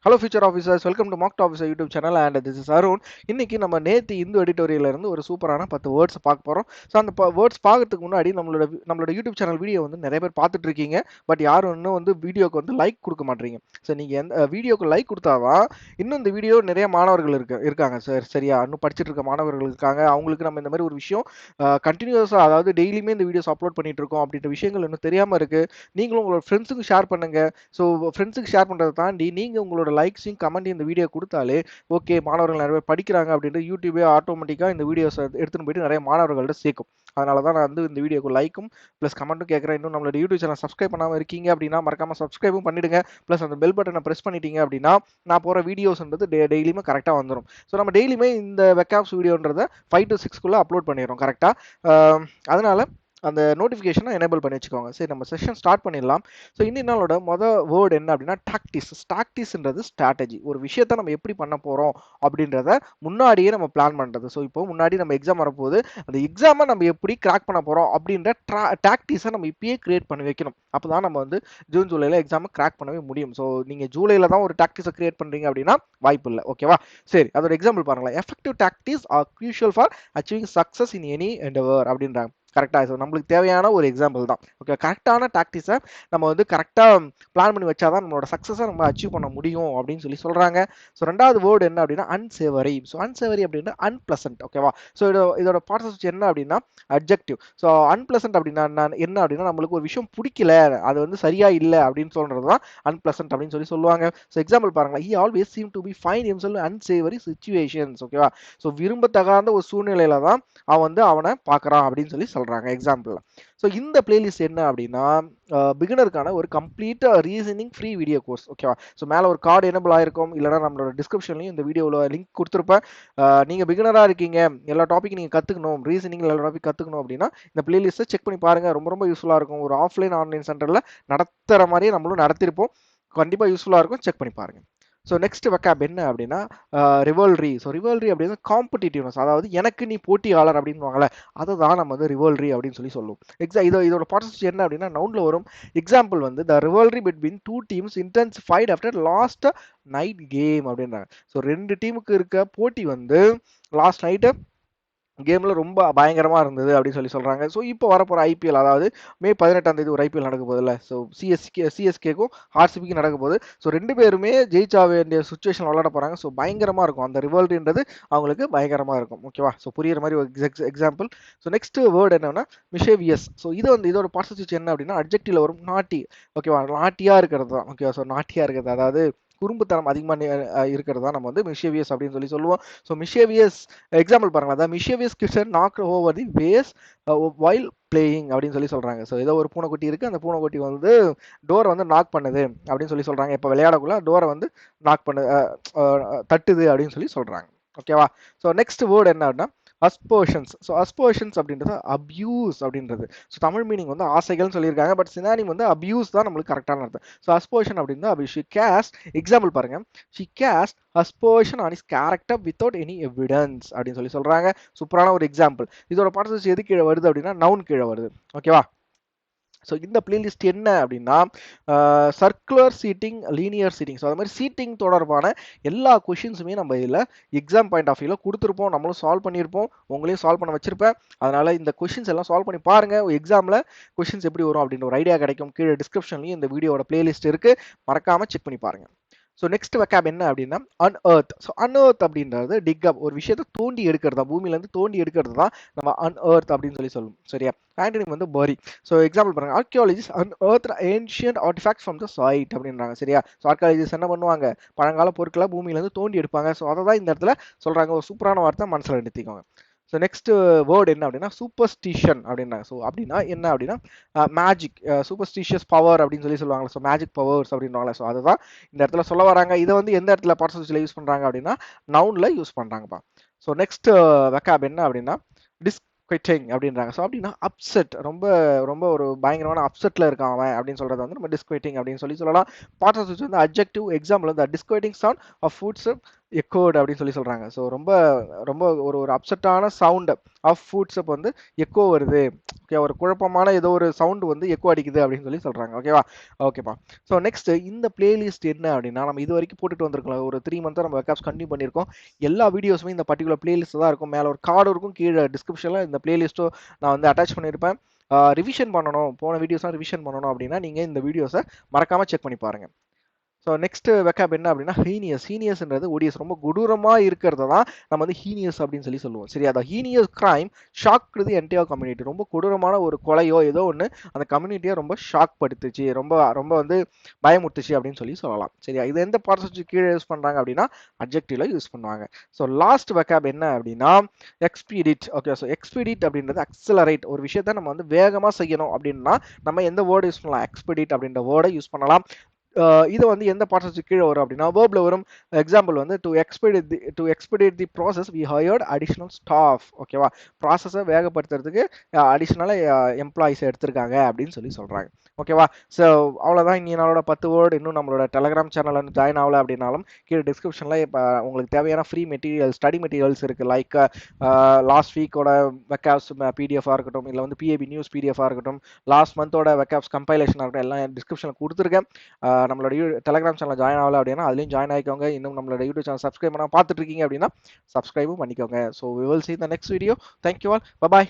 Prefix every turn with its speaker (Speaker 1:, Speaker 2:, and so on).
Speaker 1: Hello future officers, welcome to marked officer YouTube channel and this is Arun. இன்னைக்கு நம்ம நேத்து இந்து எடிட்டோரியல்ல இருந்து ஒரு சூப்பரான 10 வேர்ட்ஸ் பார்க்க போறோம். ஸோ அந்த வேர்ட்ஸ் பார்க்கறதுக்கு முன்னாடி நம்மளோட யூடியூப் சேனல் வீடியோ வந்து நிறைய பேர் பார்த்துட்டு இருக்கீங்க. பட் யாரும் இன்னும் வந்து வீடியோக்கு வந்து லைக் கொடுக்க மாட்டீங்க. ஸோ நீங்க எந்த வீடியோக்கு லைக் கொடுத்தாதான் இன்னும் இந்த வீடியோ நிறைய மாணவர்கள் இருக்காங்க சார். சரியா, இன்னும் படிச்சுட்டு இருக்க மாணவர்கள் இருக்காங்க. அவங்களுக்கு நம்ம இந்த மாதிரி ஒரு விஷயம் கண்டினியூஸா, அதாவது டெய்லியுமே இந்த வீடியோஸ் அப்லோட் பண்ணிட்டு இருக்கோம் அப்படின்ற விஷயங்கள் இன்னும் தெரியாம இருக்கு. நீங்களும் உங்களோட ஃப்ரெண்ட்ஸுக்கு ஷேர் பண்ணுங்க. ஸோ ஃப்ரெண்ட்ஸுக்கு ஷேர் பண்ணுறதை தாண்டி நீங்கள் உங்களோட லைக்ஸையும் கமெண்ட்டையும் இந்த வீடியோ கொடுத்தாலே ஓகே, மாணவர்கள் நிறைய பேர் படிக்கிறாங்க அப்படின்ட்டு யூடியூபே ஆட்டோமேட்டிக்காக இந்த வீடியோஸை எடுத்துன்னு போயிட்டு நிறைய மாணவர்கள்ட்ட சேர்க்கும். அதனால தான் நான் வந்து இந்த வீடியோக்கு லைக்கும் ப்ளஸ் கமெண்ட்டும் கேட்குறேன். இன்னும் நம்மளோட யூடியூப் சேனல் சப்ஸ்கிரைப் பண்ணாமல் இருக்கீங்க அப்படின்னா மறக்காமல் சப்ஸ்கிரைபும் பண்ணிடுங்க. ப்ளஸ் அந்த பெல் பட்டனை ப்ரெஸ் பண்ணிட்டீங்க அப்படின்னா நான் போகிற வீடியோஸ்ன்றது டெய்லியுமே கரெக்டாக வந்துடும். ஸோ நம்ம டெய்லியுமே இந்த வெப்காம்ஸ் வீடியோன்றதை 5 to 6 அப்லோட் பண்ணிடுறோம் கரெக்டாக. அதனால அந்த நோட்டிஃபிகேஷனை எனேபிள் பண்ணி வச்சுக்கோங்க. சரி, நம்ம செஷன் ஸ்டார்ட் பண்ணிடலாம். ஸோ இன்னும் நாளோட வேர்டு என்ன அப்படின்னா டாக்டிஸ். டாக்டிஸ்ன்றது ஸ்ட்ராட்டஜி. ஒரு விஷயத்த நம்ம எப்படி பண்ண போகிறோம் அப்படின்றத முன்னாடியே நம்ம பிளான் பண்ணுறது. ஸோ இப்போ முன்னாடி நம்ம எக்ஸாம் வரப்போகுது, அந்த எக்ஸாமை நம்ம எப்படி கிராக் பண்ண போகிறோம் அப்படின்ற டாக்டிஸை நம்ம இப்பயே கிரியேட் பண்ணி வைக்கணும். அப்போ தான் நம்ம வந்து ஜூன் ஜூலையில் எக்ஸாமை கிராக் பண்ணவே முடியும். ஸோ நீங்கள் ஜூலையில் தான் ஒரு டாக்டிஸை கிரியேட் பண்ணுறீங்க அப்படின்னா வாய்ப்பு இல்லை. ஓகேவா? சரி, அதோட எக்ஸாம்பிள் பாருங்களேன். Effective tactics are crucial for achieving success in any endeavour அப்படின்றாங்க. கரெக்டாக. ஸோ நம்மளுக்கு தேவையான ஒரு எக்ஸாம்பிள் தான். ஓகே, கரெக்டான டாக்டிஸை நம்ம வந்து கரெக்டாக பிளான் பண்ணி வச்சாதான் நம்மளோட சக்ஸஸை நம்ம அச்சீவ் பண்ண முடியும் அப்படின்னு சொல்கிறாங்க. ஸோ ரெண்டாவது வேர்டு என்ன அப்படின்னா அன்சேவரி. ஸோ அன்சேவரி அப்படின்னா அன்பிளசன்ட். ஓகேவா? ஸோ இதோட பார்ட்ஸ் என்ன அப்படின்னா அப்ஜெக்டிவ். ஸோ அன்பிளசன்ட் அப்படின்னா என்ன அப்படின்னா நம்மளுக்கு ஒரு விஷயம் பிடிக்கல, அது வந்து சரியா இல்லை அப்படின்னு சொல்றது தான் அன்பிளசன்ட் அப்படின்னு சொல்லுவாங்க. ஸோ எக்ஸாம்பிள் பாருங்களேன். He always seem to be find himself unsavoury situations. ஓகேவா? ஸோ விரும்பத்தகாத ஒரு சூழ்நிலையில தான் அவன் வந்து அவனை பார்க்குறான் அப்படின்னு சொல்றாங்க எக்ஸாம்பிள். ஸோ இந்த பிளேலிஸ்ட் என்ன அப்படின்னா பிகினருக்கான ஒரு complete reasoning free video course. ஓகேவா? ஸோ மேலே ஒரு கார்டு எனபிள் ஆயிருக்கும், இல்லைனா நம்மளோட டிஸ்கிரிப்ஷன்லையும் இந்த வீடியோவில் லிங்க் கொடுத்துருப்பேன். நீங்கள் பிகினராக இருக்கீங்க, எல்லா டாபிக் நீங்கள் கற்றுக்கணும், ரீசனிங் எல்லா டாபிக் கற்றுக்கணும் அப்படின்னா இந்த பிளேலிஸ்ட்டை செக் பண்ணி பாருங்கள். ரொம்ப ரொம்ப யூஸ்ஃபுல்லாக இருக்கும். ஒரு ஆஃப்லைன் ஆன்லைன் சென்டரில் நடத்துகிற மாதிரியே நம்மளும் நடத்திருப்போம். கண்டிப்பாக யூஸ்ஃபுல்லாக இருக்கும். செக் பண்ணி பாருங்கள். ஸோ நெக்ஸ்ட் வெக்காப் என்ன அப்படின்னா ரிவல்ரி. ஸோ ரிவல்ரி அப்படின்னு காம்படிட்டிவ்னஸ், அதாவது எனக்கு நீ போட்டியாளர் அப்படின்வாங்களே, அதை தான் நம்ம வந்து ரிவல்ரி அப்படின்னு சொல்லுவோம். இதோட பார்ட்ஸ் என்ன அப்படின்னா நவுன்ல வரும். எக்ஸாம்பிள் வந்து the rivalry between two teams intensified after last night game அப்படின்றாங்க. ஸோ ரெண்டு டீமுக்கு இருக்க போட்டி வந்து லாஸ்ட் நைட்டு கேமில் ரொம்ப பயங்கரமாக இருந்தது அப்படின்னு சொல்கிறாங்க. ஸோ இப்போ வரப்போகிற ஐபிஎல், அதாவது மே 18ஆம் தேதி ஒரு ஐபிஎல் நடக்க போகுதுல்ல. ஸோ சிஎஸ்கேக்கும் ஆர்சிபிக்கும் நடக்க போகுது. ஸோ ரெண்டு பேருமே ஜெயிச்சா வேண்டிய சுச்சுவேஷன் விளையாட போகிறாங்க. ஸோ பயங்கரமாக இருக்கும். அந்த ரிவல்ரின்றது அவங்களுக்கு பயங்கரமாக இருக்கும். ஓகேவா? ஸோ புரியுற மாதிரி ஒரு எக்ஸாம்பிள். ஸோ நெக்ஸ்ட் வேர்டு என்னன்னா மிஷேவியஸ். ஸோ இது வந்து இதோட பார்ட்ஸ் என்ன அப்படின்னா அட்ஜெக்டிவ்ல வரும் நாட்டி. ஓகேவா? நாட்டியாக இருக்கிறது தான். ஓகேவா? ஸோ நாட்டியாக இருக்கிறது, அதாவது குறும்புத்தனம் அதிகமாக இருக்கிறது தான் நம்ம வந்து மிஷேவியஸ் அப்படின்னு சொல்லுவோம். ஸோ மிஷேவியஸ் எக்ஸாம்பிள் பாருங்களேன். அதான் mischievous kids knock over the vase while playing அப்படின்னு சொல்றாங்க. ஸோ ஏதோ ஒரு பூனைக்குட்டி இருக்கு, அந்த பூனைக்குட்டி வந்து டோரை வந்து நாக் பண்ணுது அப்படின்னு சொல்றாங்க. இப்போ விளையாடக்குள்ள டோரை வந்து நாக் பண்ணு தட்டுது அப்படின்னு சொல்றாங்க. ஓகேவா? ஸோ நெக்ஸ்ட் வேர்டு என்ன அப்படின்னா அஸ்போஷன்ஸ். ஸோ அஸ்போஷன்ஸ் அப்படின்றது அப்யூஸ் அப்படின்றது. ஸோ தமிழ் மீனிங் வந்து ஆசைகள்னு சொல்லியிருக்காங்க. பட் சினானிம் வந்து அப்யூஸ் தான் நம்மளுக்கு கரெக்டான அர்த்தம். ஸோ அஸ்போஷன் அப்படின்னா ஷி கேஸ்ட். எக்ஸாம்பிள் பாருங்க. She cast aspersion on his character without any evidence அப்படின்னு சொல்றாங்க. சூப்பரான ஒரு எக்ஸாம்பிள். இதோட பார்ட்ஸ் எது கீழே வருது அப்படின்னா நவுன் கீழே வருது. ஓகேவா? ஸோ இந்த பிளேலிஸ்ட் என்ன அப்படின்னா circular seating, linear seating. So அது மாதிரி சீட்டிங் தொடர்பான எல்லா கொஷின்ஸுமே நம்ம இதில் எக்ஸாம் பாயிண்ட் ஆஃப் வியூவில் கொடுத்துருப்போம். நம்மளும் சால்வ் பண்ணியிருப்போம், உங்களையும் சால்வ் பண்ண வச்சிருப்பேன். அதனால் இந்த கொஷின்ஸ் எல்லாம் சால்வ் பண்ணி பாருங்கள். எக்ஸாமில் கொஷின்ஸ் எப்படி வரும் அப்படின்ற ஒரு ஐடியா கிடைக்கும். கீழே டிஸ்கிரிப்ஷன்லையும் இந்த வீடியோட பிளேலிஸ்ட் இருக்குது, மறக்காமல் செக் பண்ணி பாருங்கள். ஸோ நெக்ஸ்ட் வெக்காப் என்ன அப்படின்னா அன்எர்த். ஸோ அன்எர்த் அப்படின்றது டிக் அப், ஒரு விஷயத்தை தோண்டி எடுக்கிறது தான், பூமியிலேருந்து தோண்டி எடுக்கிறது தான் நம்ம அன்எர்த் அப்படின்னு சொல்லுவோம். சரியா? ஆண்டனிம் வந்து பரி. ஸோ எக்ஸாம்பிள் பாருங்க. Archaeologist unearth ancient artefacts from the site அப்படின்றாங்க. சரியா? ஸோ ஆர்கியாலஜிஸ்ட் என்ன பண்ணுவாங்க, பழங்கால பொருட்களை பூமியிலேருந்து தோண்டி எடுப்பாங்க. ஸோ அதை தான் இந்த இடத்துல சொல்றாங்க. ஒரு சூப்பரான வார்த்தை, மனசில் எடுத்துக்கோங்க. ஸோ நெக்ஸ்ட் வேர்டு என்ன அப்படின்னா சூப்பர்ஸ்டிஷன் அப்படின்னாங்க. ஸோ அப்படின்னா என்ன அப்படின்னா மேஜிக், சூப்பர்ஸ்டிஷியஸ் பவர் அப்படின்னு சொல்லுவாங்க. ஸோ மேஜிக் பவர்ஸ் அப்படின்வாங்களே. ஸோ அதுதான் இந்த இடத்துல சொல்ல வராங்க. இதை வந்து எந்த இடத்துல பார்ட்ஸ் யூஸ் பண்றாங்க அப்படின்னா நவுன்ல யூஸ் பண்றாங்கப்பா. ஸோ நெக்ஸ்ட் வெக்காப் என்ன அப்படின்னா டிஸ்குவைட்டிங் அப்படின்றாங்க. ஸோ அப்படின்னா அப்செட், ரொம்ப ரொம்ப ஒரு பயங்கரமான அப்செட்ல இருக்கான் அவன் அப்படின்னு சொல்றது வந்து நம்ம டிஸ்குவைட்டிங் அப்படின்னு சொல்லலாம். பார்ட்ஸ் வந்து அட்ஜெக்டிவ். எக்ஸாம்பிள் வந்து டிஸ்குவைட்டிங் சவுண்ட் ஆஃப் ஃபுட்ஸ் எக்கோட் அப்படின்னு சொல்றாங்க. ஸோ ரொம்ப ரொம்ப ஒரு ஒரு அப்செட்டான சவுண்ட் ஆஃப் ஃபுட்ஸ் அப்போ வந்து எக்கோ வருது. ஓகே, ஒரு குழப்பமான ஏதோ ஒரு சவுண்ட் வந்து எக்கோ அடிக்குது அப்படின்னு சொல்றாங்க. ஓகேவா? ஓகேப்பா. ஸோ நெக்ஸ்ட் இந்த பிளேலிஸ்ட் என்ன அப்படின்னா, நம்ம இது வரைக்கும் போட்டுட்டு வந்திருக்கலாம். ஒரு 3 மந்த்தா நம்ம வெப்காப்ஸ் கண்டினியூ பண்ணியிருக்கோம். எல்லா வீடியோஸுமே இந்த பர்டிகுலர் பிளேலிஸ்ட் தான் இருக்கும். மேல ஒரு கார்டு இருக்கும். கீழே டிஸ்கிரிப்ஷன்ல இந்த பிளேலிஸ்ட்டும் நான் வந்து அட்டாச் பண்ணியிருப்பேன். ரிவிஷன் பண்ணணும், போன வீடியோஸ்லாம் ரிவிஷன் பண்ணணும் அப்படின்னா நீங்க இந்த வீடியோஸை மறக்காம செக் பண்ணி பாருங்க. ஸோ நெக்ஸ்ட் வெக்காப் என்ன அப்படின்னா ஹீனியஸ். ஹீனியஸ்ன்றது ஒடியஸ், ரொம்ப கொடூரமா இருக்கிறத தான் நம்ம வந்து ஹீனியஸ் அப்படின்னு சொல்லுவோம். சரி, அந்த heinous crime shock the entire community. ரொம்ப கொடூரமான ஒரு கொலையோ ஏதோ ஒன்று அந்த கம்யூனிட்டியை ரொம்ப ஷாக் படுத்துச்சு, ரொம்ப ரொம்ப வந்து பயமுறுத்துச்சு அப்படின்னு சொல்லலாம். சரியா, இது எந்த பார்ட்ஸ் கீழே யூஸ் பண்றாங்க அப்படின்னா அட்ஜெக்டிவ்ல யூஸ் பண்ணுவாங்க. ஸோ லாஸ்ட் வெக்காப் என்ன அப்படின்னா எக்ஸ்பீடிட். ஓகே, ஸோ எக்ஸ்பீடிட் அப்படின்றது அக்சலரேட். ஒரு விஷயத்த நம்ம வந்து வேகமாக செய்யணும் அப்படின்னா நம்ம எந்த வேர்டு யூஸ் பண்ணலாம்? எக்ஸ்பீடிட் அப்படின்ற வேர்டை யூஸ் பண்ணலாம். இது வந்து எந்த பார்ட்ஸ் கீழே வரும் அப்படின்னா வேர்ப்ல வரும். எக்ஸாம்பிள் வந்து to expedite the process we hired additional staff. ஓகேவா, ப்ராசஸை வேகப்படுத்துறதுக்கு அடிஷனலாக எம்ப்ளாயிஸ் எடுத்திருக்காங்க அப்படின்னு சொல்றாங்க. ஓகேவா? ஸோ அவ்வளோதான் இனி என்னோட 10 வேர்டு. இன்னும் நம்மளோட டெலகிராம் சேனல் வந்து ஜாயின் ஆகல அப்படின்னாலும் கீழே டிஸ்கிரிப்ஷனில் இப்போ உங்களுக்கு தேவையான ஃப்ரீ மெட்டீரியல், ஸ்டடி மெட்டீரியல்ஸ் இருக்குது. லைக் லாஸ்ட் வீக்கோட வெக்காப்ஸ் பிடிஎஃபாக இருக்கட்டும், இல்லை வந்து பிஏபி நியூஸ் பிடிஎஃபாக இருக்கட்டும், லாஸ்ட் மந்தோட வெக்காப்ஸ் கம்பைலேஷனாக இருக்கட்டும், எல்லாம் டிஸ்கிரிப்ஷனில் கொடுத்துருக்கேன். நம்மளோட டெலகிராம் சேனல் ஜாயின் ஆகல அப்படின்னா அதுலேயும் ஜாயின் ஆகிக்கோங்க. இன்னும் நம்மளோட யூடியூப் சேனல் சப்ஸ்கிரைப் பண்ணால் பார்த்துட்டு இருக்கீங்க அப்படின்னா சப்ஸ்கிரைபும் பண்ணிக்கோங்க. So we will see the next video. Thank you all. Bye bye.